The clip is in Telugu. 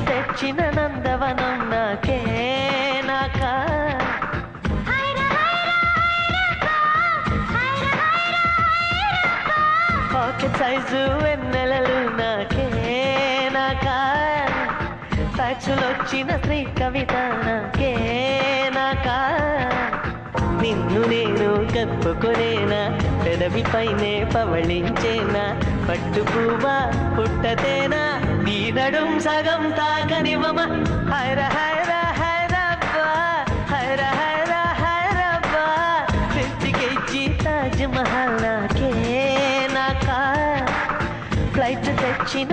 తెచ్చిన నందవనం నాకే నాకా పాకెట్ సైజు వెన్నెలలు నాకే నాకా ఫ్యాక్సులొచ్చిన శ్రీ కవిత నాకే నాకా నిన్ను నేను కప్పుకొనేనా పెదవి పైనే పవళించేనా పట్టు పువ్వా పుట్టతేనా నీ నడుం సగం తాకనివ్వమ హైర హైర హైరబ్బా హైర హైర హైరబ్బా 50 kg తాజ్ మహల్ నాకే నాకా ఫ్లైట్ తెచ్చిన